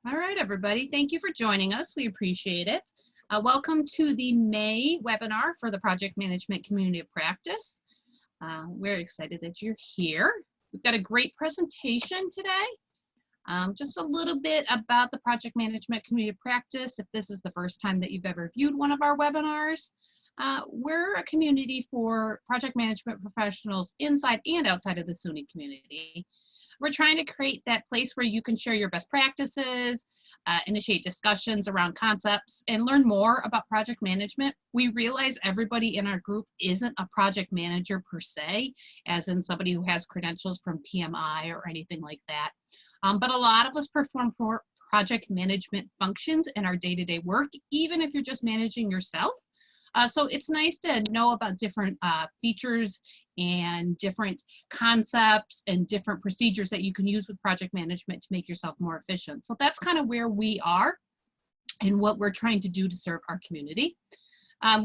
All right, everybody. Thank you for joining us. We appreciate it. Welcome to the May webinar for the Project Management Community of Practice. We're excited that you're here. We've got a great presentation today. Just a little bit about the Project Management Community of Practice. If this is the first time that you've ever viewed one of our webinars, we're a community for project management professionals inside and outside of the SUNY community. We're trying to create that place where you can share your best practices, initiate discussions around concepts, and learn more about project management. We realize everybody in our group isn't a project manager per se, as in somebody who has credentials from PMI or anything like that. But a lot of us perform project management functions in our day-to-day work, even if you're just managing yourself. So it's nice to know about different features and different concepts and different procedures that you can use with project management to make yourself more efficient. So that's kind of where we are and what we're trying to do to serve our community.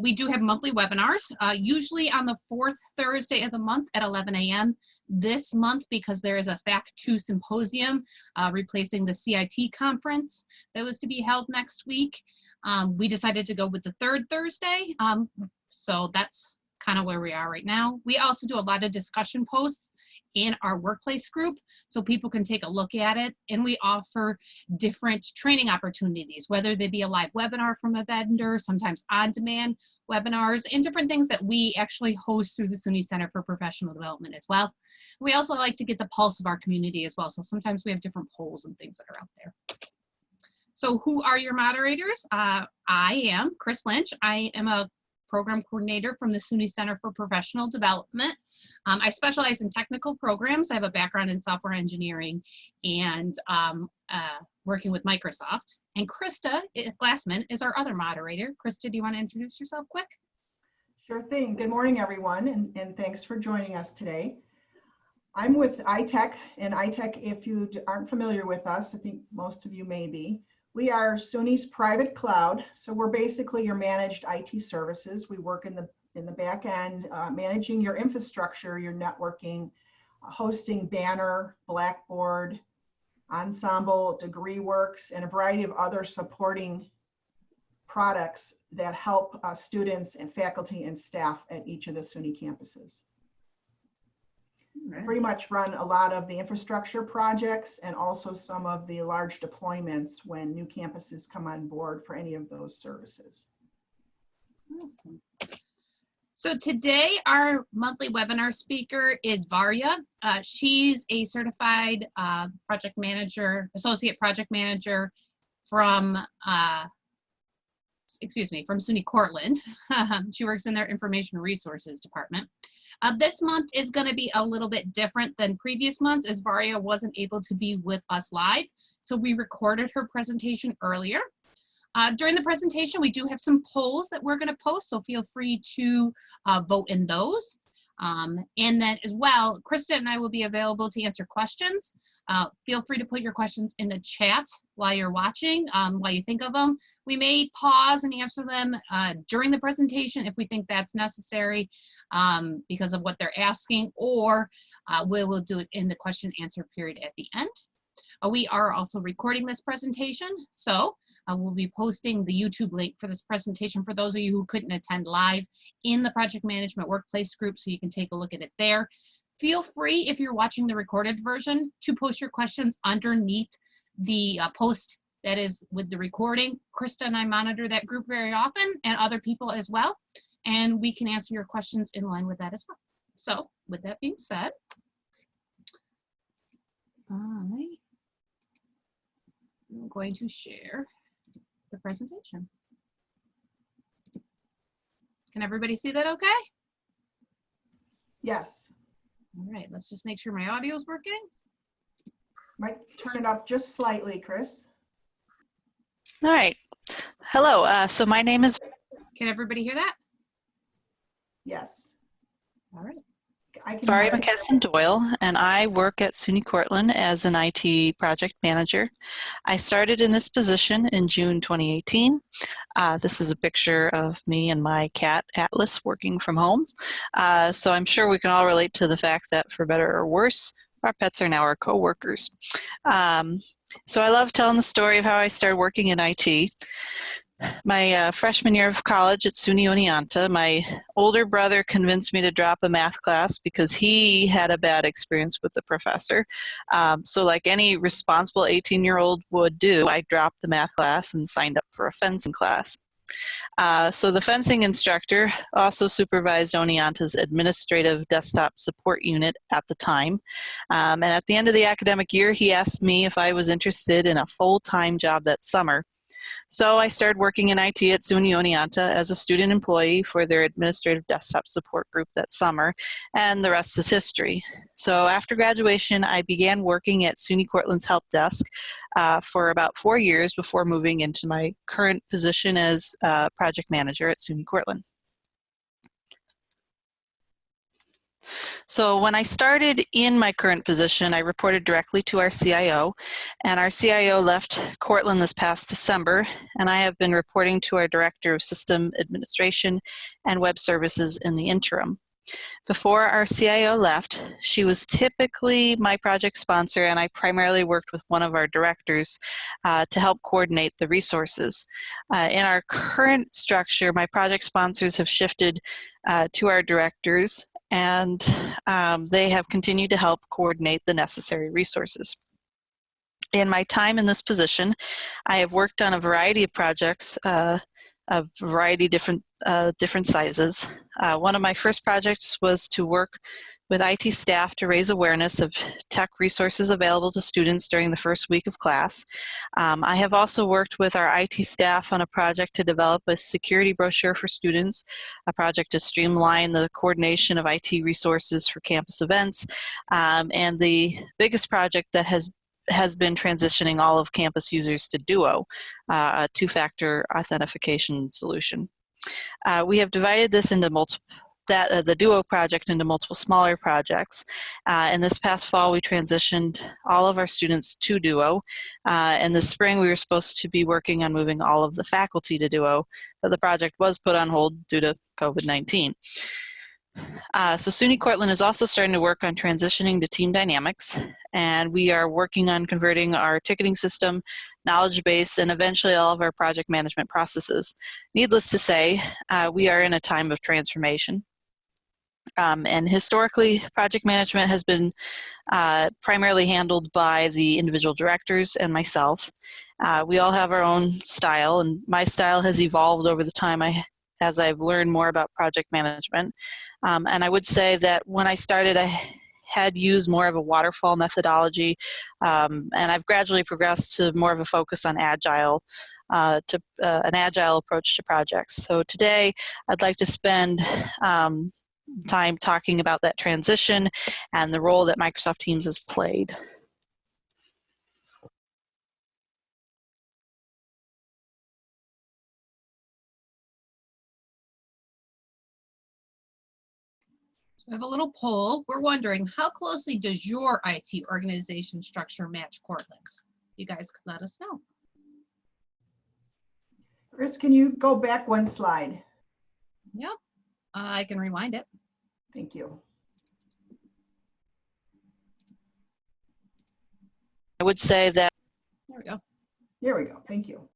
We do have monthly webinars, usually on the fourth Thursday of the month at 11 a.m. This month, because there is a Fact 2 symposium replacing the CIT conference that was to be held next week. We decided to go with the third Thursday, so that's kind of where we are right now. We also do a lot of discussion posts in our workplace group so people can take a look at it, and we offer different training opportunities, whether they be a live webinar from a vendor, sometimes on-demand webinars, and different things that we actually host through the SUNY Center for Professional Development as well. We also like to get the pulse of our community as well, so sometimes we have different polls and things that are out there. So who are your moderators? I am Chris Lynch. I am a program coordinator from the SUNY Center for Professional Development. I specialize in technical programs. I have a background in software engineering and working with Microsoft. And Krista Glassman is our other moderator. Krista, do you want to introduce yourself quick? Sure thing. Good morning, everyone, and thanks for joining us today. I'm with iTech, and iTech, if you aren't familiar with us, I think most of you may be. We are SUNY's private cloud, so we're basically your managed IT services. We work in the back end, managing your infrastructure, your networking, hosting Banner, Blackboard, Ensemble, DegreeWorks, and a variety of other supporting products that help students and faculty and staff at each of the SUNY campuses. Pretty much run a lot of the infrastructure projects and also some of the large deployments when new campuses come on board for any of those services. Awesome. So today our monthly webinar speaker is Varya. She's a certified project manager, associate project manager from from SUNY Cortland. She works in their information resources department. This month is going to be a little bit different than previous months, as Varya wasn't able to be with us live. So we recorded her presentation earlier. During the presentation, we do have some polls that we're going to post, so feel free to vote in those. And then as well, Krista and I will be available to answer questions. Feel free to put your questions in the chat while you're watching, while you think of them. We may pause and answer them during the presentation if we think that's necessary because of what they're asking, or we will do it in the question and answer period at the end. We are also recording this presentation, so we'll be posting the YouTube link for this presentation for those of you who couldn't attend live in the Project Management Workplace group, so you can take a look at it there. Feel free, if you're watching the recorded version, to post your questions underneath the post that is with the recording. Krista and I monitor that group very often, and other people as well, and we can answer your questions in line with that as well. So with that being said, I'm going to share the presentation. Can everybody see that okay? Yes. All right, let's just make sure my audio is working. Might turn it up just slightly, Chris. All right. Hello. So my name is. Can everybody hear that? Yes. All right. Varya McKesson Doyle, and I work at SUNY Cortland as an IT project manager. I started in this position in June 2018. This is a picture of me and my cat, Atlas, working from home. So I'm sure we can all relate to the fact that, for better or worse, our pets are now our co-workers. So I love telling the story of how I started working in IT. My freshman year of college at SUNY Oneonta, my older brother convinced me to drop a math class because he had a bad experience with the professor. So like any responsible 18-year-old would do, I dropped the math class and signed up for a fencing class. So the fencing instructor also supervised Oneonta's administrative desktop support unit at the time. And at the end of the academic year, he asked me if I was interested in a full-time job that summer. So I started working in IT at SUNY Oneonta as a student employee for their administrative desktop support group that summer, and the rest is history. So after graduation, I began working at SUNY Cortland's help desk for about 4 years before moving into my current position as project manager at SUNY Cortland. So when I started in my current position, I reported directly to our CIO, and our CIO left Cortland this past December, and I have been reporting to our Director of System Administration and Web Services in the interim. Before our CIO left, she was typically my project sponsor, and I primarily worked with one of our directors to help coordinate the resources. In our current structure, my project sponsors have shifted to our directors, and they have continued to help coordinate the necessary resources. In my time in this position, I have worked on a variety of projects of a variety of different sizes. One of my first projects was to work with IT staff to raise awareness of tech resources available to students during the first week of class. I have also worked with our IT staff on a project to develop a security brochure for students, a project to streamline the coordination of IT resources for campus events, and the biggest project that has been transitioning all of campus users to Duo, a two-factor authentication solution. We have divided this into the Duo project into multiple smaller projects. And this past fall, we transitioned all of our students to Duo. And this spring, we were supposed to be working on moving all of the faculty to Duo, but the project was put on hold due to COVID-19. So SUNY Cortland is also starting to work on transitioning to Team Dynamics, and we are working on converting our ticketing system, knowledge base, and eventually all of our project management processes. Needless to say, we are in a time of transformation. And historically, project management has been primarily handled by the individual directors and myself. We all have our own style, and my style has evolved over the time as I've learned more about project management. And I would say that when I started, I had used more of a waterfall methodology, and I've gradually progressed to more of a focus on Agile, an Agile approach to projects. So today, I'd like to spend time talking about that transition and the role that Microsoft Teams has played. We have a little poll. We're wondering, how closely does your IT organization structure match Cortland's? You guys could let us know. Chris, can you go back one slide? Yep, I can rewind it. Thank you. I would say that. There we go. There we go. Thank you.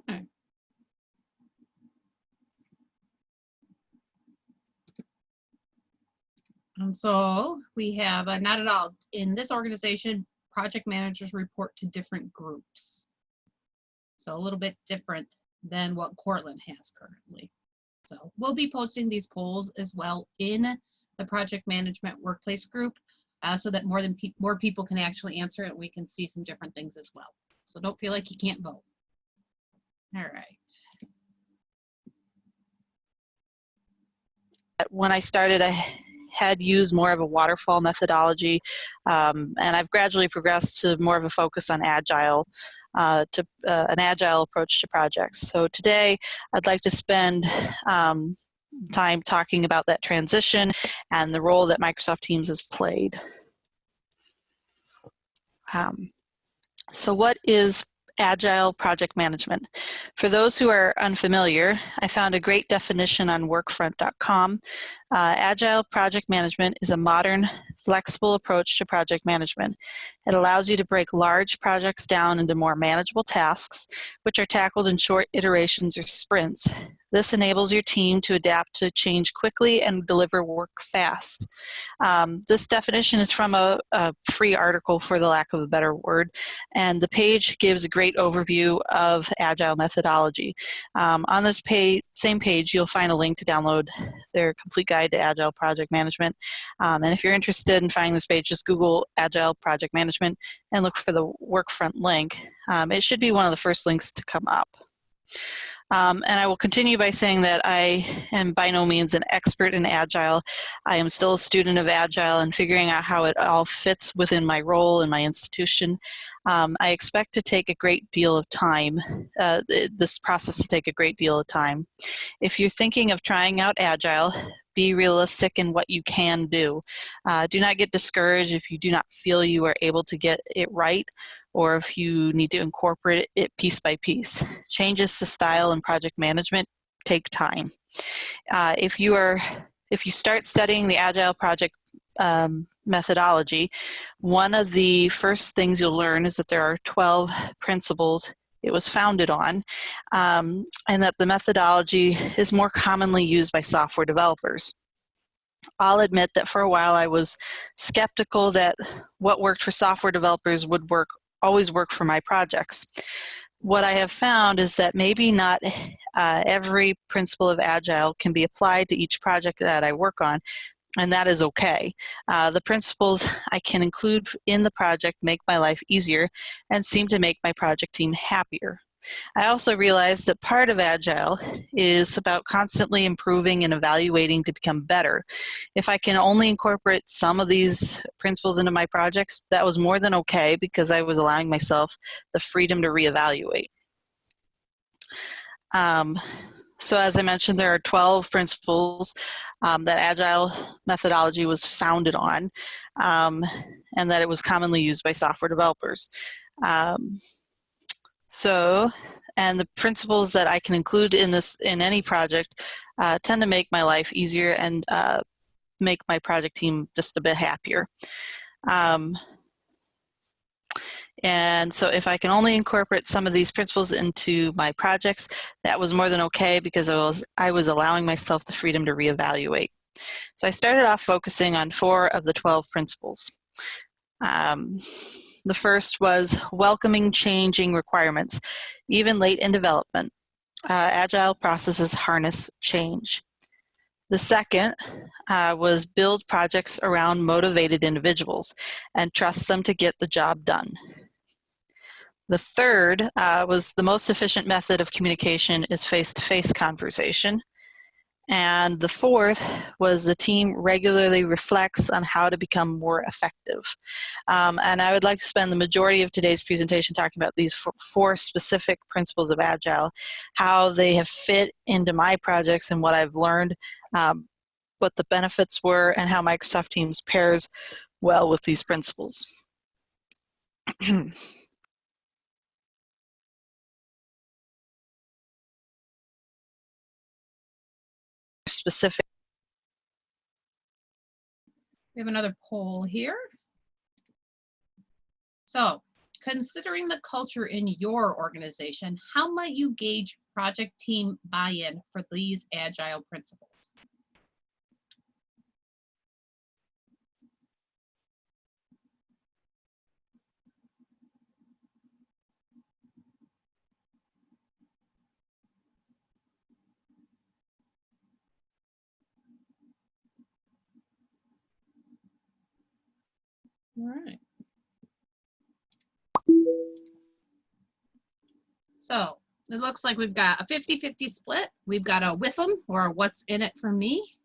Okay. So we have not at all. In this organization, project managers report to different groups. So a little bit different than what Cortland has currently. So we'll be posting these polls as well in the project management workplace group so that more people can actually answer it. We can see some different things as well. So don't feel like you can't vote. All right. When I started, I had used more of a waterfall methodology, and I've gradually progressed to more of a focus on Agile, an Agile approach to projects. So today, I'd like to spend time talking about that transition and the role that Microsoft Teams has played. So what is Agile project management? For those who are unfamiliar, I found a great definition on workfront.com. Agile project management is a modern, flexible approach to project management. It allows you to break large projects down into more manageable tasks, which are tackled in short iterations or sprints. This enables your team to adapt to change quickly and deliver work fast. This definition is from a free article, for the lack of a better word, and the page gives a great overview of Agile methodology. On this same page, you'll find a link to download their complete guide to Agile project management. And if you're interested in finding this page, just Google Agile project management and look for the Workfront link. It should be one of the first links to come up. And I will continue by saying that I am by no means an expert in Agile. I am still a student of Agile and figuring out how it all fits within my role in my institution. I expect to take a great deal of time, this process to take a great deal of time. If you're thinking of trying out Agile, be realistic in what you can do. Do not get discouraged if you do not feel you are able to get it right, or if you need to incorporate it piece by piece. Changes to style and project management take time. If you start studying the Agile project methodology, one of the first things you'll learn is that there are 12 principles it was founded on, and that the methodology is more commonly used by software developers. I'll admit that for a while I was skeptical that what worked for software developers would always work for my projects. What I have found is that maybe not every principle of Agile can be applied to each project that I work on, and that is okay. The principles I can include in the project make my life easier and seem to make my project team happier. I also realized that part of Agile is about constantly improving and evaluating to become better. If I can only incorporate some of these principles into my projects, that was more than okay, because I was allowing myself the freedom to reevaluate. So as I mentioned, there are 12 principles that Agile methodology was founded on, and that it was commonly used by software developers. And the principles that I can include in any project tend to make my life easier and make my project team just a bit happier. And so if I can only incorporate some of these principles into my projects, that was more than okay, because I was allowing myself the freedom to reevaluate. So I started off focusing on 4 of the 12 principles. The first was welcoming changing requirements, even late in development. Agile processes harness change. The second was build projects around motivated individuals and trust them to get the job done. The third was the most efficient method of communication is face-to-face conversation. And the fourth was the team regularly reflects on how to become more effective. And I would like to spend the majority of today's presentation talking about these 4 specific principles of Agile, how they have fit into my projects and what I've learned, what the benefits were, and how Microsoft Teams pairs well with these principles. Specific. We have another poll here. So, considering the culture in your organization, how might you gauge project team buy-in for these Agile principles? All right. So it looks like we've got a 50-50 split. We've got a with them, or a what's in it for me,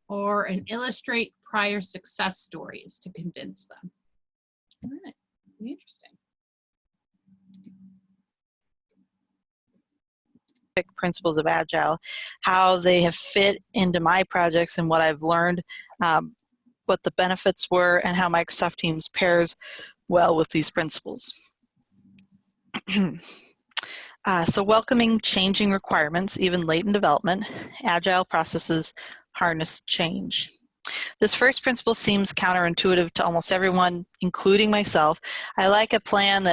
or an illustrate prior success stories to convince them. All right, interesting. specific principles of Agile, how they have fit into my projects and what I've learned, what the benefits were, and how Microsoft Teams pairs well with these principles. So welcoming changing requirements, even late in development, Agile processes harness change. This first principle seems counterintuitive to almost everyone, including myself. I like a plan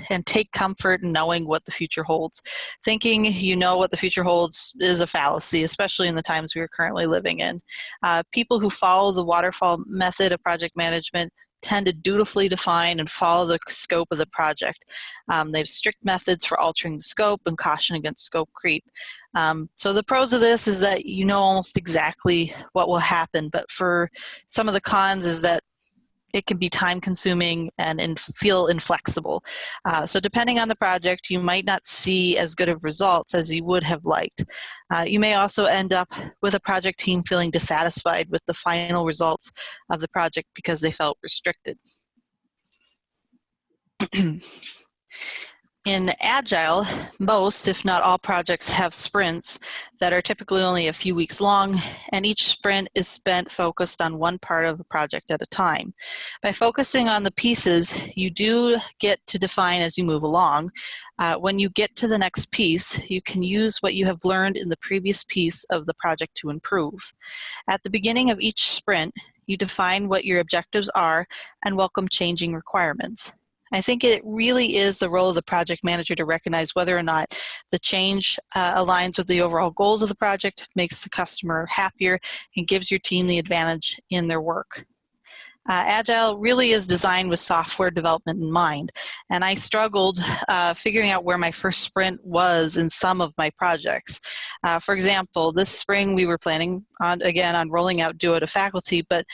and take comfort in knowing what the future holds. Thinking you know what the future holds is a fallacy, especially in the times we are currently living in. People who follow the waterfall method of project management tend to dutifully define and follow the scope of the project. They have strict methods for altering the scope and caution against scope creep. So the pros of this is that you know almost exactly what will happen, but for some of the cons is that it can be time consuming and feel inflexible. So depending on the project, you might not see as good of results as you would have liked. You may also end up with a project team feeling dissatisfied with the final results of the project because they felt restricted. In Agile, most, if not all, projects have sprints that are typically only a few weeks long, and each sprint is spent focused on one part of a project at a time. By focusing on the pieces, you do get to define as you move along. When you get to the next piece, you can use what you have learned in the previous piece of the project to improve. At the beginning of each sprint, you define what your objectives are and welcome changing requirements. I think it really is the role of the project manager to recognize whether or not the change aligns with the overall goals of the project, makes the customer happier, and gives your team the advantage in their work. Agile really is designed with software development in mind, and I struggled figuring out where my first sprint was in some of my projects. For example, this spring we were planning on rolling out Duo to faculty, but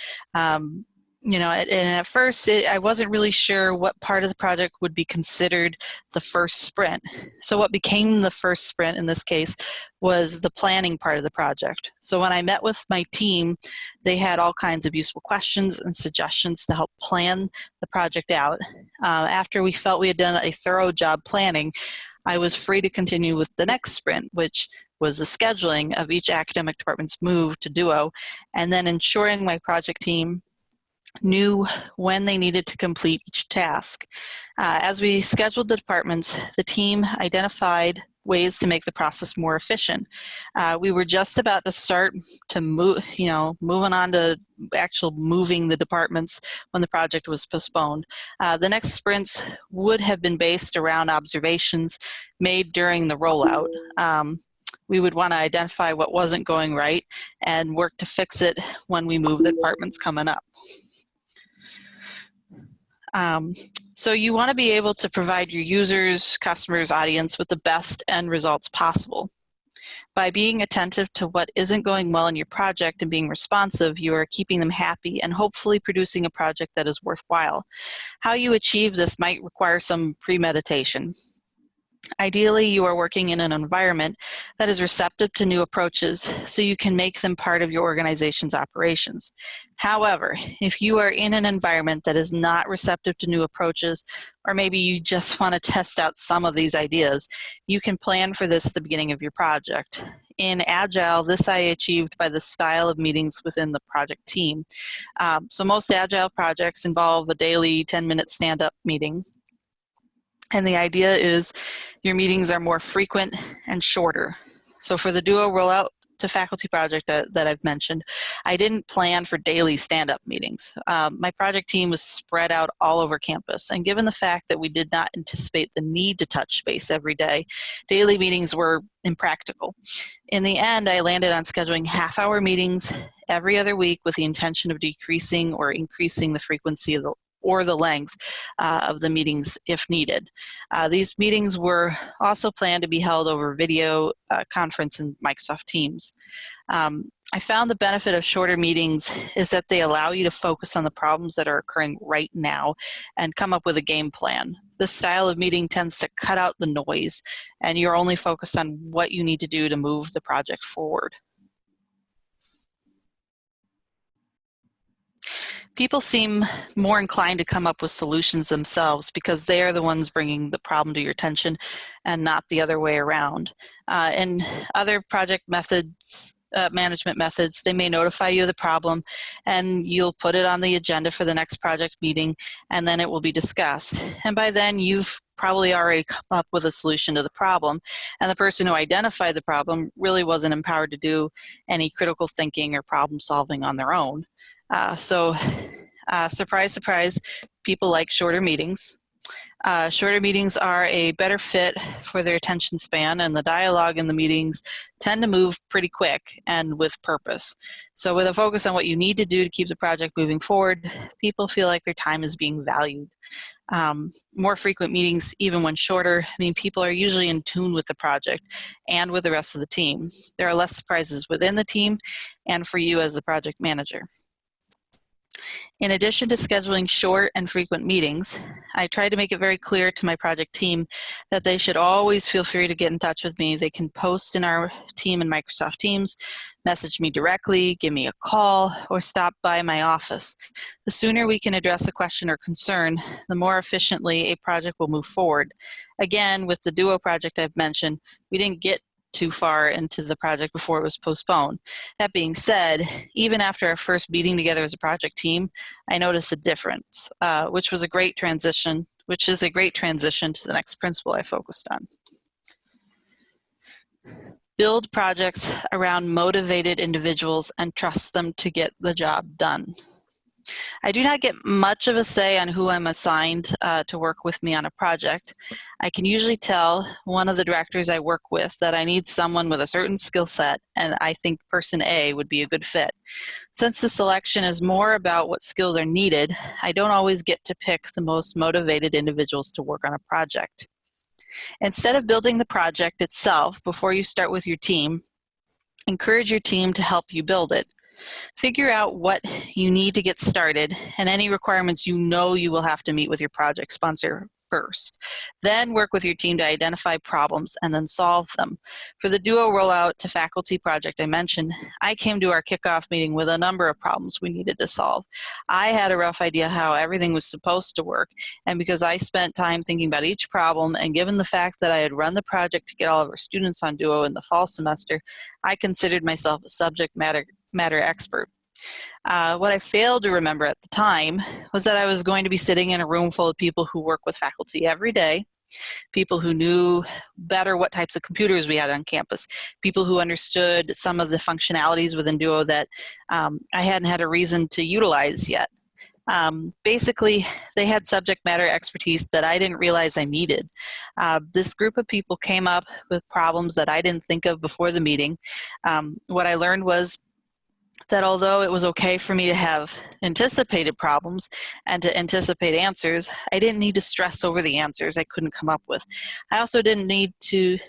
you know, and at first I wasn't really sure what part of the project would be considered the first sprint. So what became the first sprint in this case was the planning part of the project. So when I met with my team, they had all kinds of useful questions and suggestions to help plan the project out. After we felt we had done a thorough job planning, I was free to continue with the next sprint, which was the scheduling of each academic department's move to Duo, and then ensuring my project team knew when they needed to complete each task. As we scheduled the departments, the team identified ways to make the process more efficient. We were just about to start to moving on to actual moving the departments when the project was postponed. The next sprints would have been based around observations made during the rollout. We would want to identify what wasn't going right and work to fix it when we move the departments coming up. So you want to be able to provide your users, customers, audience with the best end results possible. By being attentive to what isn't going well in your project and being responsive, you are keeping them happy and hopefully producing a project that is worthwhile. How you achieve this might require some premeditation. Ideally, you are working in an environment that is receptive to new approaches so you can make them part of your organization's operations. However, if you are in an environment that is not receptive to new approaches, or maybe you just want to test out some of these ideas, you can plan for this at the beginning of your project. In Agile, this I achieved by the style of meetings within the project team. So most Agile projects involve a daily 10-minute stand-up meeting. And the idea is your meetings are more frequent and shorter. So for the Duo rollout to faculty project that I've mentioned, I didn't plan for daily stand-up meetings. My project team was spread out all over campus, and given the fact that we did not anticipate the need to touch base every day, daily meetings were impractical. In the end, I landed on scheduling half-hour meetings every other week with the intention of decreasing or increasing the frequency of the length of the meetings if needed. These meetings were also planned to be held over video conference in Microsoft Teams. I found the benefit of shorter meetings is that they allow you to focus on the problems that are occurring right now and come up with a game plan. This style of meeting tends to cut out the noise, and you're only focused on what you need to do to move the project forward. People seem more inclined to come up with solutions themselves because they are the ones bringing the problem to your attention and not the other way around. In other project methods, management methods, they may notify you of the problem and you'll put it on the agenda for the next project meeting, and then it will be discussed. And by then you've probably already come up with a solution to the problem, and the person who identified the problem really wasn't empowered to do any critical thinking or problem solving on their own. Surprise, surprise, people like shorter meetings. Shorter meetings are a better fit for their attention span, and the dialogue in the meetings tend to move pretty quick and with purpose. So with a focus on what you need to do to keep the project moving forward, people feel like their time is being valued. More frequent meetings, even when shorter, mean people are usually in tune with the project and with the rest of the team. There are less surprises within the team and for you as the project manager. In addition to scheduling short and frequent meetings, I try to make it very clear to my project team that they should always feel free to get in touch with me. They can post in our team in Microsoft Teams, message me directly, give me a call, or stop by my office. The sooner we can address a question or concern, the more efficiently a project will move forward. Again, with the Duo project I've mentioned, we didn't get too far into the project before it was postponed. That being said, even after our first meeting together as a project team, I noticed a difference, which is a great transition to the next principle I focused on. Build projects around motivated individuals and trust them to get the job done. I do not get much of a say on who I'm assigned to work with me on a project. I can usually tell one of the directors I work with that I need someone with a certain skill set, and I think person A would be a good fit. Since the selection is more about what skills are needed, I don't always get to pick the most motivated individuals to work on a project. Instead of building the project itself before you start with your team, encourage your team to help you build it. Figure out what you need to get started and any requirements you know you will have to meet with your project sponsor first. Then work with your team to identify problems and then solve them. For the Duo rollout to faculty project I mentioned, I came to our kickoff meeting with a number of problems we needed to solve. I had a rough idea how everything was supposed to work, and because I spent time thinking about each problem, and given the fact that I had run the project to get all of our students on Duo in the fall semester, I considered myself a subject matter expert. What I failed to remember at the time was that I was going to be sitting in a room full of people who work with faculty every day, people who knew better what types of computers we had on campus, people who understood some of the functionalities within Duo that I hadn't had a reason to utilize yet. Basically, they had subject matter expertise that I didn't realize I needed. This group of people came up with problems that I didn't think of before the meeting. What I learned was that although it was okay for me to have anticipated problems and to anticipate answers, I didn't need to stress over the answers I couldn't come up with. I also didn't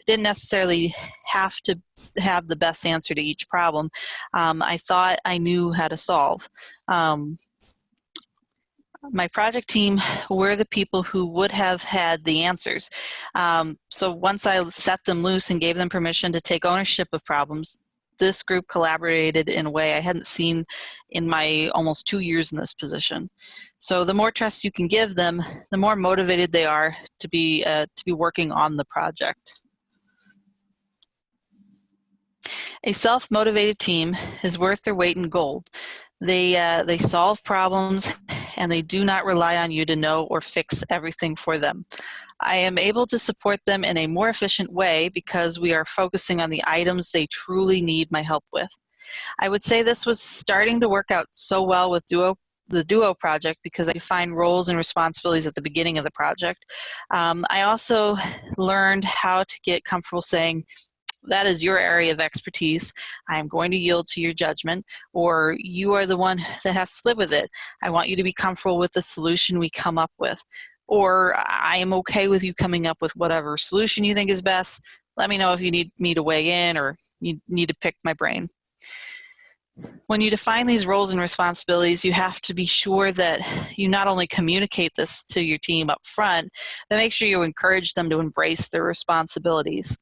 necessarily have to have the best answer to each problem. I thought I knew how to solve. My project team were the people who would have had the answers. So once I set them loose and gave them permission to take ownership of problems, this group collaborated in a way I hadn't seen in my almost 2 years in this position. So the more trust you can give them, the more motivated they are to be working on the project. A self-motivated team is worth their weight in gold. They solve problems, and they do not rely on you to know or fix everything for them. I am able to support them in a more efficient way because we are focusing on the items they truly need my help with. I would say this was starting to work out so well with the Duo project because I defined roles and responsibilities at the beginning of the project. I also learned how to get comfortable saying, that is your area of expertise. I am going to yield to your judgment, or you are the one that has to live with it. I want you to be comfortable with the solution we come up with. Or I am okay with you coming up with whatever solution you think is best. Let me know if you need me to weigh in or you need to pick my brain. When you define these roles and responsibilities, you have to be sure that you not only communicate this to your team up front, but make sure you encourage them to embrace their responsibilities.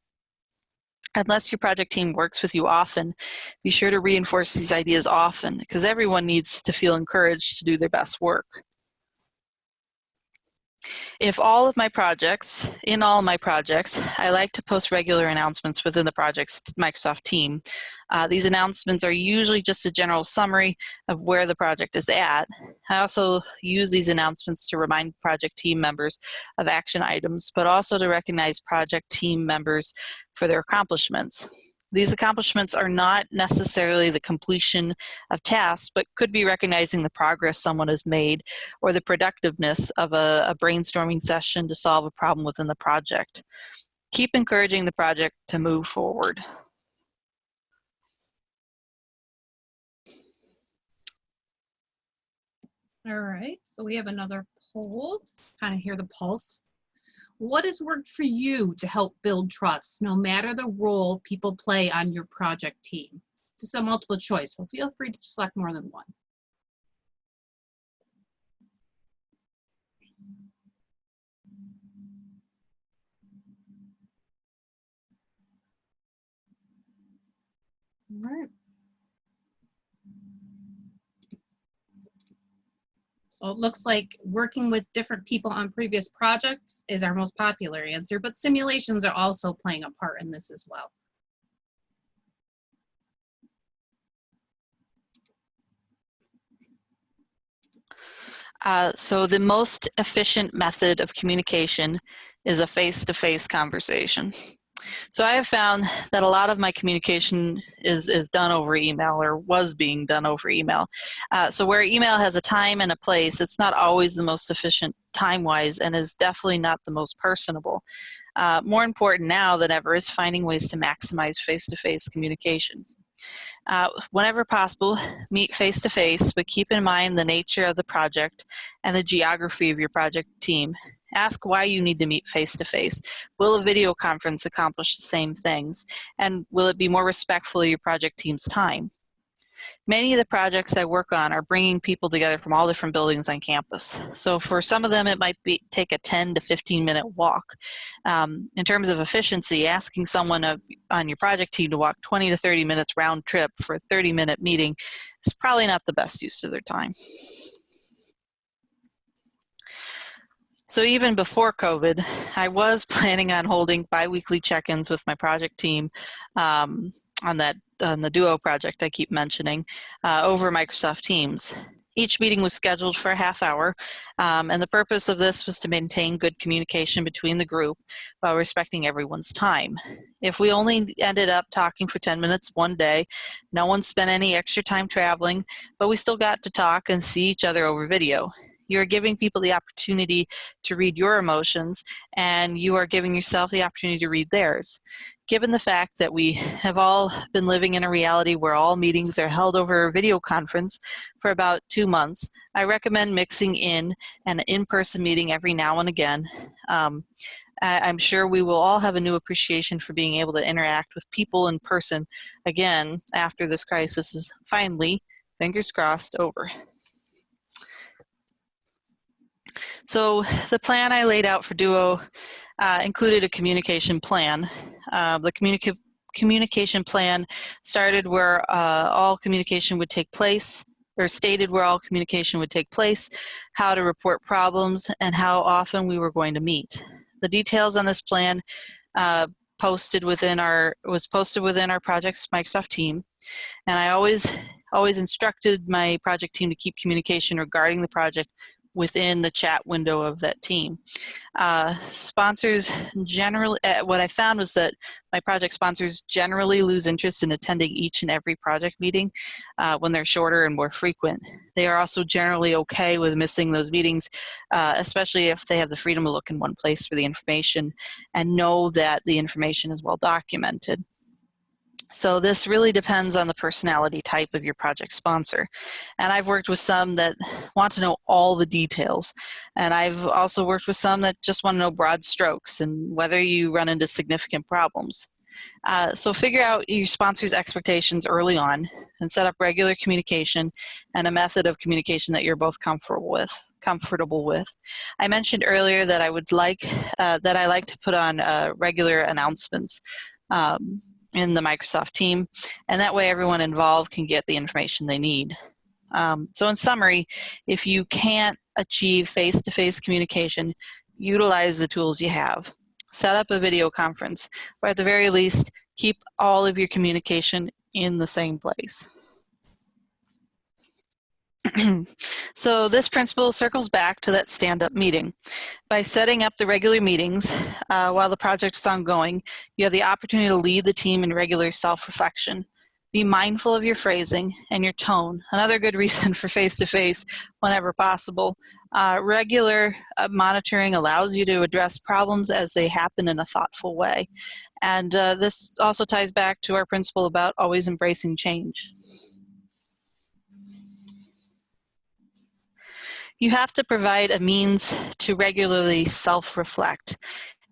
Unless your project team works with you often, be sure to reinforce these ideas often, because everyone needs to feel encouraged to do their best work. In all my projects, I like to post regular announcements within the project's Microsoft team. These announcements are usually just a general summary of where the project is at. I also use these announcements to remind project team members of action items, but also to recognize project team members for their accomplishments. These accomplishments are not necessarily the completion of tasks, but could be recognizing the progress someone has made or the productiveness of a brainstorming session to solve a problem within the project. Keep encouraging the project to move forward. All right, so we have another poll, kind of hear the pulse. What has worked for you to help build trust, no matter the role people play on your project team? This is a multiple choice, so feel free to select more than one. All right. So it looks like working with different people on previous projects is our most popular answer, but simulations are also playing a part in this as well. So the most efficient method of communication is a face-to-face conversation. So I have found that a lot of my communication is done over email, or was being done over email. So where email has a time and a place, it's not always the most efficient time-wise, and is definitely not the most personable. More important now than ever is finding ways to maximize face-to-face communication. Whenever possible, meet face-to-face, but keep in mind the nature of the project and the geography of your project team. Ask why you need to meet face-to-face. Will a video conference accomplish the same things? And will it be more respectful of your project team's time? Many of the projects I work on are bringing people together from all different buildings on campus. So for some of them, it might take a 10 to 15-minute walk. In terms of efficiency, asking someone on your project team to walk 20 to 30 minutes round trip for a 30-minute meeting is probably not the best use of their time. So even before COVID, I was planning on holding bi-weekly check-ins with my project team on the Duo project I keep mentioning over Microsoft Teams. Each meeting was scheduled for a half hour, and the purpose of this was to maintain good communication between the group while respecting everyone's time. If we only ended up talking for 10 minutes one day, no one spent any extra time traveling, but we still got to talk and see each other over video. You're giving people the opportunity to read your emotions, and you are giving yourself the opportunity to read theirs. Given the fact that we have all been living in a reality where all meetings are held over a video conference for about 2 months, I recommend mixing in an in-person meeting every now and again. I'm sure we will all have a new appreciation for being able to interact with people in person again after this crisis is finally, fingers crossed, over. So the plan I laid out for Duo included a communication plan. The communication plan started where all communication would take place, or stated where all communication would take place, how to report problems, and how often we were going to meet. The details on this plan was posted within our project's Microsoft team, and I always instructed my project team to keep communication regarding the project within the chat window of that team. Sponsors generally, what I found was that my project sponsors generally lose interest in attending each and every project meeting when they're shorter and more frequent. They are also generally okay with missing those meetings, especially if they have the freedom to look in one place for the information and know that the information is well documented. So this really depends on the personality type of your project sponsor. And I've worked with some that want to know all the details. And I've also worked with some that just want to know broad strokes and whether you run into significant problems. So figure out your sponsor's expectations early on and set up regular communication and a method of communication that you're both comfortable with. I mentioned earlier that I like to put on regular announcements. in the Microsoft team, and that way everyone involved can get the information they need. So in summary, if you can't achieve face-to-face communication, utilize the tools you have. Set up a video conference, or at the very least, keep all of your communication in the same place. So this principle circles back to that stand-up meeting. By setting up the regular meetings while the project is ongoing, you have the opportunity to lead the team in regular self-reflection. Be mindful of your phrasing and your tone. Another good reason for face-to-face whenever possible. Regular monitoring allows you to address problems as they happen in a thoughtful way. And this also ties back to our principle about always embracing change. You have to provide a means to regularly self-reflect.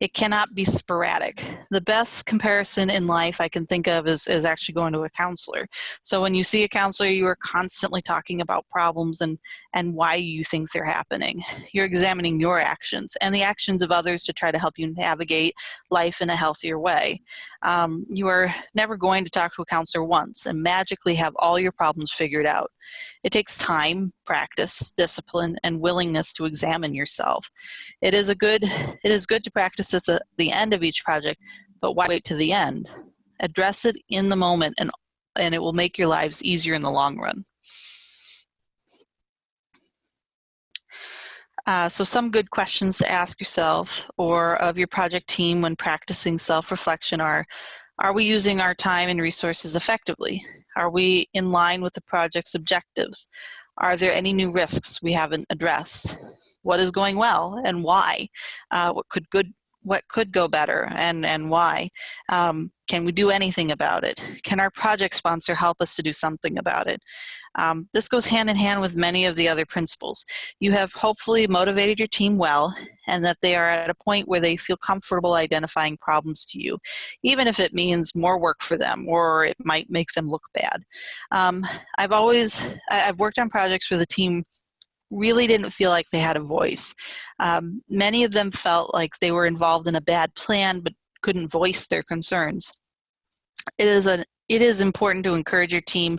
It cannot be sporadic. The best comparison in life I can think of is actually going to a counselor. So when you see a counselor, you are constantly talking about problems and why you think they're happening. You're examining your actions and the actions of others to try to help you navigate life in a healthier way. You are never going to talk to a counselor once and magically have all your problems figured out. It takes time, practice, discipline, and willingness to examine yourself. It is good to practice at the end of each project, but why wait to the end? Address it in the moment, and it will make your lives easier in the long run. So some good questions to ask yourself or of your project team when practicing self-reflection are we using our time and resources effectively? Are we in line with the project's objectives? Are there any new risks we haven't addressed? What is going well and why? What could go better and why? Can we do anything about it? Can our project sponsor help us to do something about it? This goes hand in hand with many of the other principles. You have hopefully motivated your team well and that they are at a point where they feel comfortable identifying problems to you, even if it means more work for them or it might make them look bad. I've worked on projects where the team really didn't feel like they had a voice. Many of them felt like they were involved in a bad plan but couldn't voice their concerns. It is important to encourage your team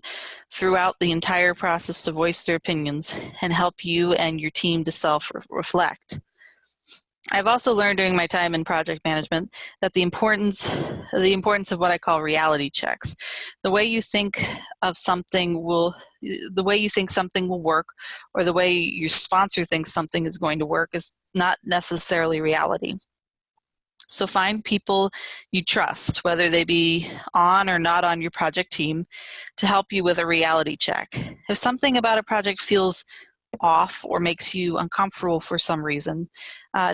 throughout the entire process to voice their opinions and help you and your team to self-reflect. I've also learned during my time in project management that the importance of what I call reality checks. The way you think something will work, or the way your sponsor thinks something is going to work, is not necessarily reality. So find people you trust, whether they be on or not on your project team, to help you with a reality check. If something about a project feels off or makes you uncomfortable for some reason,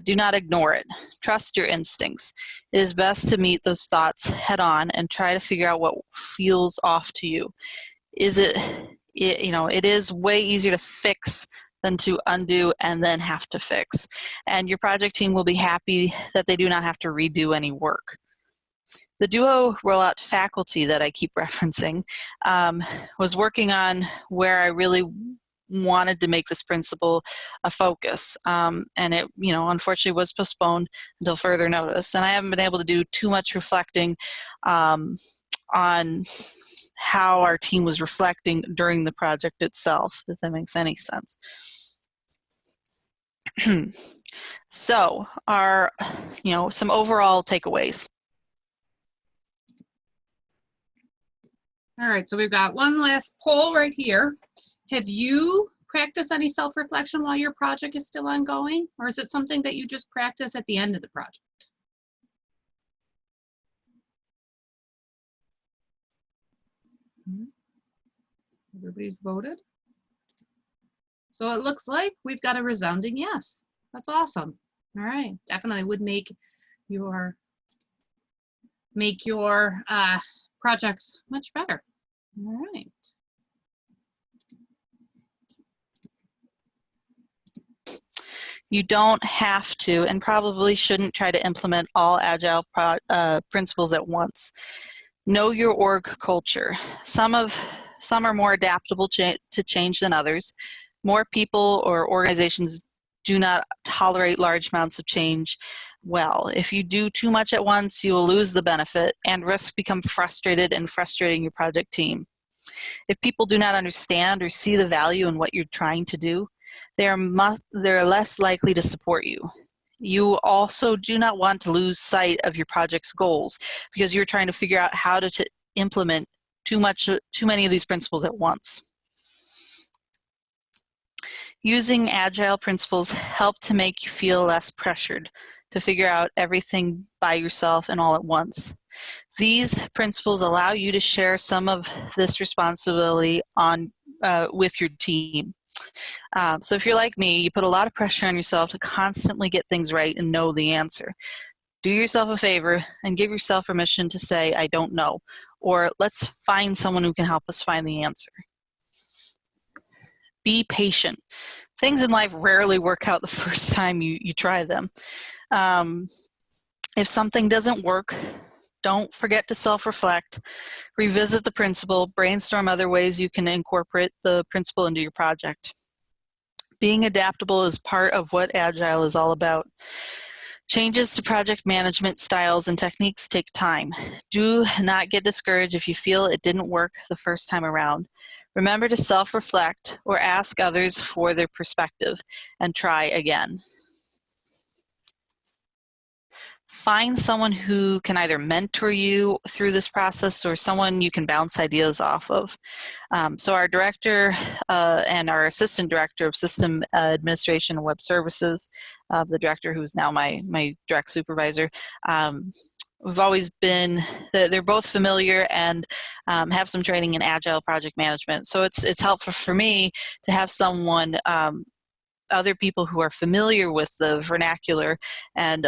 do not ignore it. Trust your instincts. It is best to meet those thoughts head on and try to figure out what feels off to you. It is way easier to fix than to undo and then have to fix. And your project team will be happy that they do not have to redo any work. The Duo rollout to faculty that I keep referencing was working on where I really wanted to make this principle a focus, and it unfortunately was postponed until further notice, and I haven't been able to do too much reflecting on how our team was reflecting during the project itself, if that makes any sense. So some overall takeaways. All right, so we've got one last poll right here. Have you practiced any self-reflection while your project is still ongoing, or is it something that you just practice at the end of the project? Everybody's voted. So it looks like we've got a resounding yes. That's awesome. All right, definitely would make your projects much better. All right. You don't have to and probably shouldn't try to implement all Agile principles at once. Know your org culture. Some are more adaptable to change than others. More people or organizations do not tolerate large amounts of change well. If you do too much at once, you will lose the benefit and risk become frustrated and frustrating your project team. If people do not understand or see the value in what you're trying to do, they're less likely to support you. You also do not want to lose sight of your project's goals because you're trying to figure out how to implement too many of these principles at once. Using Agile principles help to make you feel less pressured to figure out everything by yourself and all at once. These principles allow you to share some of this responsibility with your team. So if you're like me, you put a lot of pressure on yourself to constantly get things right and know the answer. Do yourself a favor and give yourself permission to say, I don't know, or let's find someone who can help us find the answer. Be patient. Things in life rarely work out the first time you try them. If something doesn't work, don't forget to self-reflect, revisit the principle, brainstorm other ways you can incorporate the principle into your project. Being adaptable is part of what Agile is all about. Changes to project management styles and techniques take time. Do not get discouraged if you feel it didn't work the first time around. Remember to self-reflect or ask others for their perspective and try again. Find someone who can either mentor you through this process or someone you can bounce ideas off of. So our director and our assistant director of system administration and web services, the director who's now my direct supervisor, we've always been, they're both familiar and have some training in Agile project management. So it's helpful for me to have someone, other people who are familiar with the vernacular, and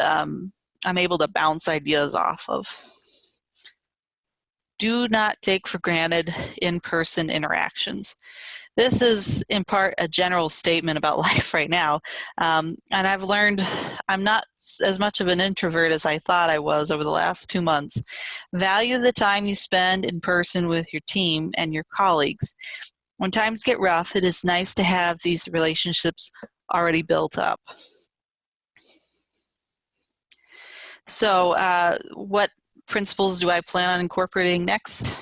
I'm able to bounce ideas off of. Do not take for granted in-person interactions. This is in part a general statement about life right now. And I've learned I'm not as much of an introvert as I thought I was over the last 2 months. Value the time you spend in person with your team and your colleagues. When times get rough, it is nice to have these relationships already built up. So what principles do I plan on incorporating next?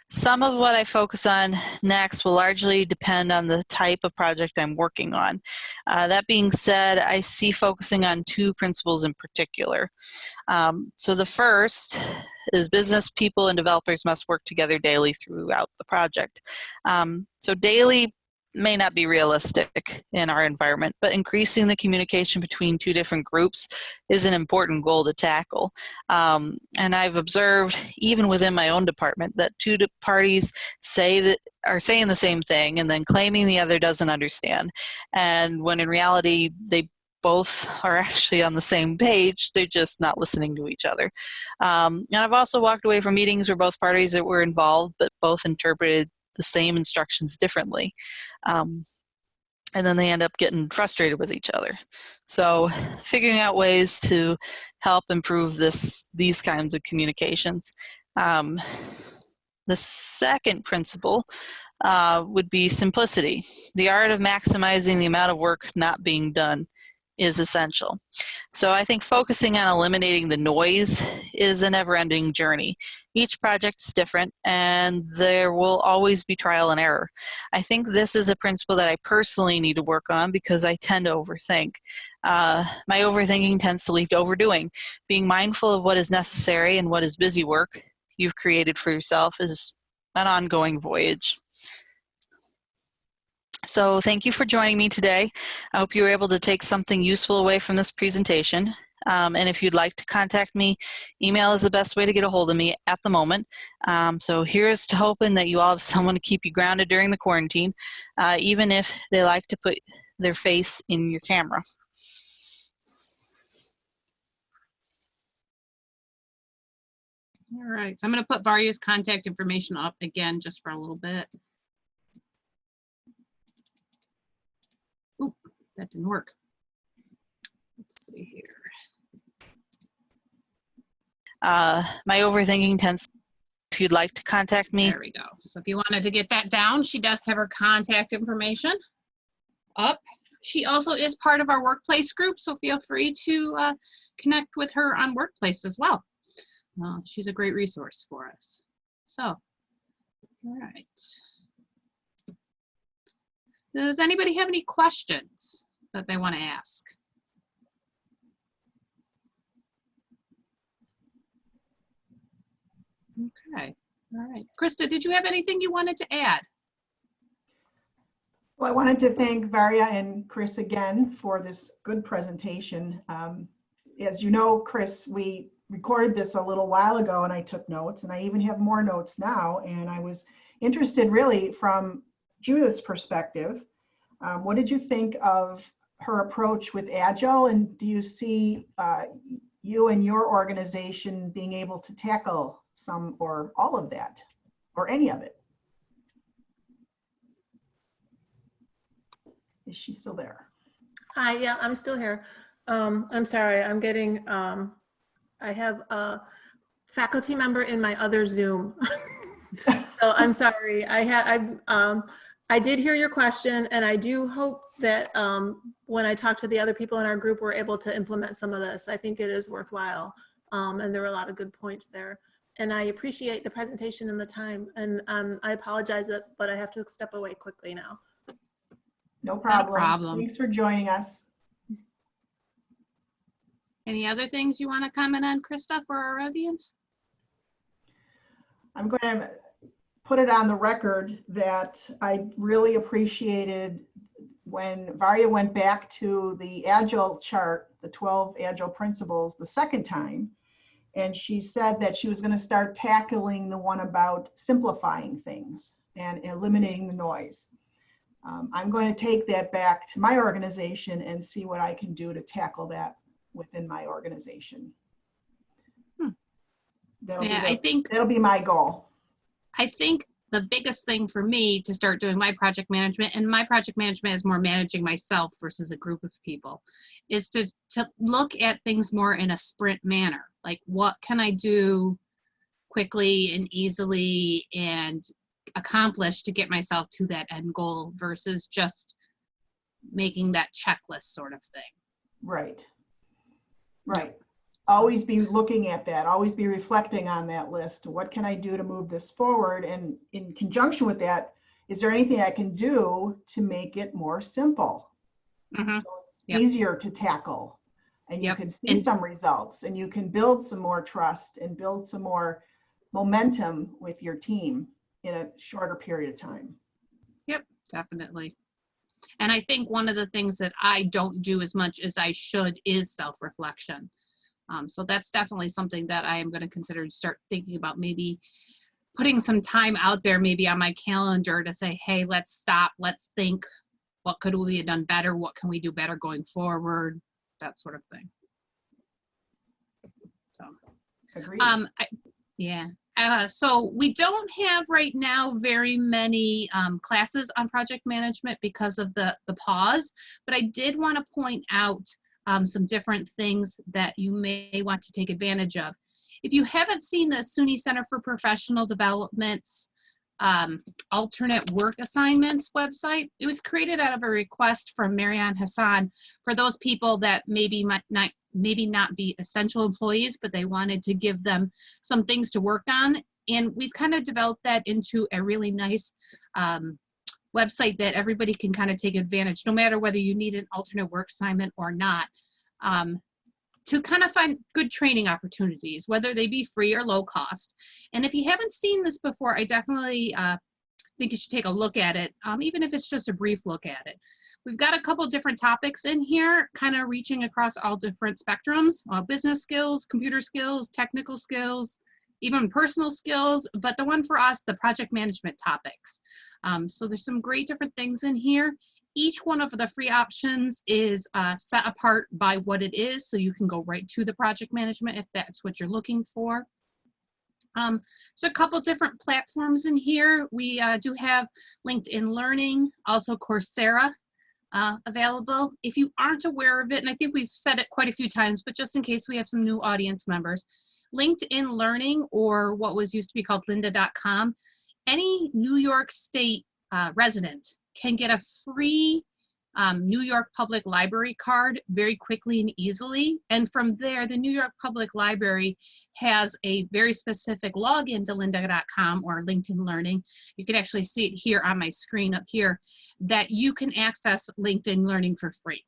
Some of what I focus on next will largely depend on the type of project I'm working on. That being said, I see focusing on 2 principles in particular. So the first is business people and developers must work together daily throughout the project. So daily may not be realistic in our environment, but increasing the communication between 2 different groups is an important goal to tackle. And I've observed, even within my own department, that 2 parties are saying the same thing and then claiming the other doesn't understand. And when in reality, they both are actually on the same page, they're just not listening to each other. And I've also walked away from meetings where both parties that were involved, but both interpreted the same instructions differently. And then they end up getting frustrated with each other. So figuring out ways to help improve these kinds of communications. The second principle would be simplicity. The art of maximizing the amount of work not being done is essential. So I think focusing on eliminating the noise is a never-ending journey. Each project is different and there will always be trial and error. I think this is a principle that I personally need to work on because I tend to overthink. My overthinking tends to lead to overdoing. Being mindful of what is necessary and what is busy work you've created for yourself is an ongoing voyage. So thank you for joining me today. I hope you were able to take something useful away from this presentation. And if you'd like to contact me, email is the best way to get a hold of me at the moment. So here's to hoping that you all have someone to keep you grounded during the quarantine, even if they like to put their face in your camera. All right, so I'm going to put Varya's contact information up again just for a little bit. Oop, that didn't work. Let's see here. My overthinking tends, if you'd like to contact me. There we go. So if you wanted to get that down, she does have her contact information up. She also is part of our workplace group, so feel free to connect with her on Workplace as well. She's a great resource for us. So, all right. Does anybody have any questions that they want to ask? Okay, all right. Krista, did you have anything you wanted to add? Well, I wanted to thank Varya and Chris again for this good presentation. As you know, Chris, we recorded this a little while ago and I took notes, and I even have more notes now. And I was interested really from Judith's perspective. What did you think of her approach with Agile? And do you see you and your organization being able to tackle some or all of that or any of it? Is she still there? Hi, yeah, I'm still here. I'm sorry, I'm getting, I have a faculty member in my other Zoom. So I'm sorry. I did hear your question, and I do hope that when I talk to the other people in our group, we're able to implement some of this. I think it is worthwhile, and there were a lot of good points there. And I appreciate the presentation and the time, and I apologize, but I have to step away quickly now. No problem. Not a problem. Thanks for joining us. Any other things you want to comment on, Krista, for our audience? I'm going to put it on the record that I really appreciated when Varya went back to the Agile chart, the 12 Agile Principles, the second time, and she said that she was going to start tackling the one about simplifying things and eliminating the noise. I'm going to take that back to my organization and see what I can do to tackle that within my organization. I think that'll be my goal. I think the biggest thing for me to start doing my project management, and my project management is more managing myself versus a group of people, is to look at things more in a sprint manner. Like, what can I do quickly and easily and accomplish to get myself to that end goal versus just making that checklist sort of thing. Right. Right. Always be looking at that, always be reflecting on that list. What can I do to move this forward? And in conjunction with that, is there anything I can do to make it more simple? Mm-hmm. So it's easier to tackle, and you can see some results, and you can build some more trust and build some more momentum with your team in a shorter period of time. Yep, definitely. And I think one of the things that I don't do as much as I should is self-reflection. So that's definitely something that I am going to consider to start thinking about, maybe putting some time out there, maybe on my calendar, to say, hey, let's stop, let's think, what could we have done better? What can we do better going forward? That sort of thing. So, agreed. So we don't have right now very many classes on project management because of the pause, but I did want to point out some different things that you may want to take advantage of. If you haven't seen the SUNY Center for Professional Development's alternate work assignments website, it was created out of a request from Marianne Hassan for those people that maybe not be essential employees, but they wanted to give them some things to work on. And we've kind of developed that into a really nice website that everybody can kind of take advantage, no matter whether you need an alternate work assignment or not, to kind of find good training opportunities, whether they be free or low cost. And if you haven't seen this before, I definitely think you should take a look at it, even if it's just a brief look at it. We've got a couple different topics in here, kind of reaching across all different spectrums, business skills, computer skills, technical skills, even personal skills, but the one for us, the project management topics. So there's some great different things in here. Each one of the free options is set apart by what it is, so you can go right to the project management if that's what you're looking for. So a couple different platforms in here. We do have LinkedIn Learning, also Coursera available. If you aren't aware of it, and I think we've said it quite a few times, but just in case we have some new audience members, LinkedIn Learning, or what was used to be called lynda.com, any New York State resident can get a free New York Public Library card very quickly and easily. And from there, the New York Public Library has a very specific login to lynda.com or LinkedIn Learning. You can actually see it here on my screen up here, that you can access LinkedIn Learning for free.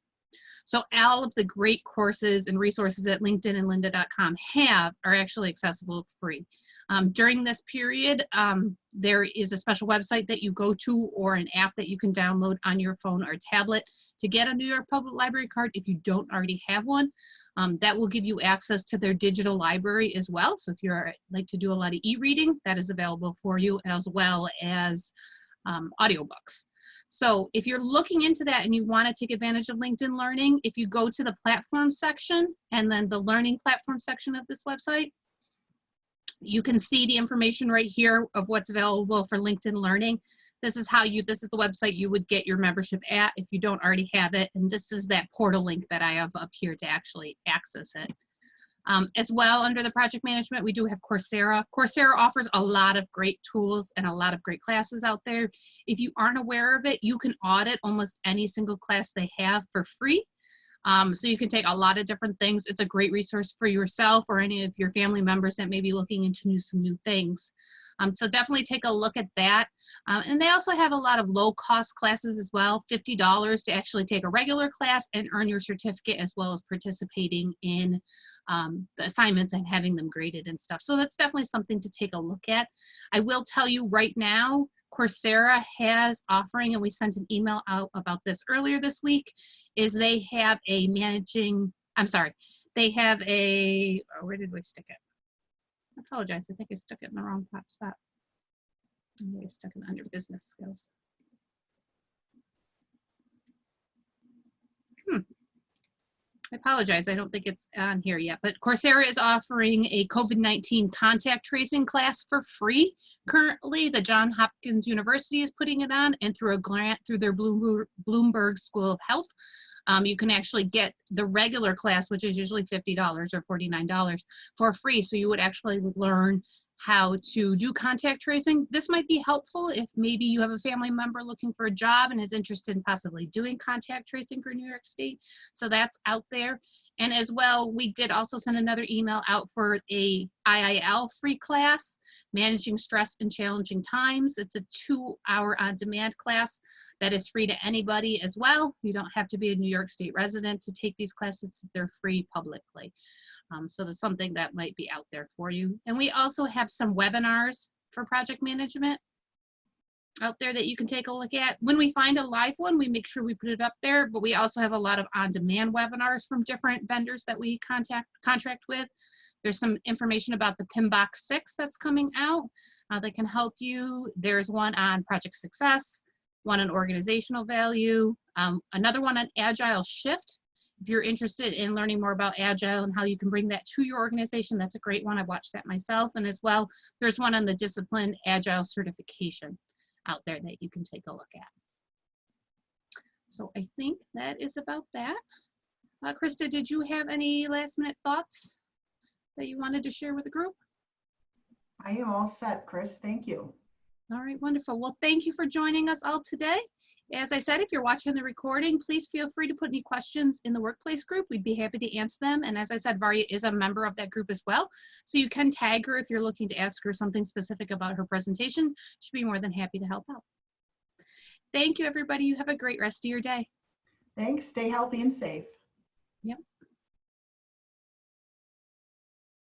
So all of the great courses and resources that LinkedIn and lynda.com have are actually accessible free. During this period, there is a special website that you go to or an app that you can download on your phone or tablet to get a New York Public Library card if you don't already have one. That will give you access to their digital library as well. So if you're like to do a lot of e-reading, that is available for you, as well as audiobooks. So if you're looking into that and you want to take advantage of LinkedIn Learning, if you go to the platform section and then the learning platform section of this website, you can see the information right here of what's available for LinkedIn Learning. This is the website you would get your membership at if you don't already have it. And this is that portal link that I have up here to actually access it. As well, under the project management, we do have Coursera. Coursera offers a lot of great tools and a lot of great classes out there. If you aren't aware of it, you can audit almost any single class they have for free. So you can take a lot of different things. It's a great resource for yourself or any of your family members that may be looking into some new things. So definitely take a look at that. And they also have a lot of low-cost classes as well, $50 to actually take a regular class and earn your certificate, as well as participating in the assignments and having them graded and stuff. So that's definitely something to take a look at. I will tell you right now, Coursera has offering, and we sent an email out about this earlier this week, is they have a where did we stick it? I apologize, I think I stuck it in the wrong spot. I stuck it under business skills. I apologize, I don't think it's on here yet, but Coursera is offering a COVID-19 contact tracing class for free. Currently, the Johns Hopkins University is putting it on, and through a grant through their Bloomberg School of Health, you can actually get the regular class, which is usually $50 or $49 for free. So you would actually learn how to do contact tracing. This might be helpful if maybe you have a family member looking for a job and is interested in possibly doing contact tracing for New York State. So that's out there. And as well, we did also send another email out for a IIL free class, Managing Stress in Challenging Times. It's a 2-hour on-demand class that is free to anybody as well. You don't have to be a New York State resident to take these classes. They're free publicly. So that's something that might be out there for you. And we also have some webinars for project management out there that you can take a look at. When we find a live one, we make sure we put it up there, but we also have a lot of on-demand webinars from different vendors that we contract with. There's some information about the PMP CoP 6 that's coming out that can help you. There's one on project success, one on organizational value, another one on Agile Shift. If you're interested in learning more about Agile and how you can bring that to your organization, that's a great one. I watched that myself. And as well, there's one on the discipline Agile certification out there that you can take a look at. So I think that is about that. Krista, did you have any last minute thoughts that you wanted to share with the group? I am all set, Chris. Thank you. All right, wonderful. Well, thank you for joining us all today. As I said, if you're watching the recording, please feel free to put any questions in the workplace group. We'd be happy to answer them. And as I said, Varya is a member of that group as well. So you can tag her if you're looking to ask her something specific about her presentation. She'd be more than happy to help out. Thank you, everybody. You have a great rest of your day. Thanks. Stay healthy and safe. Yep.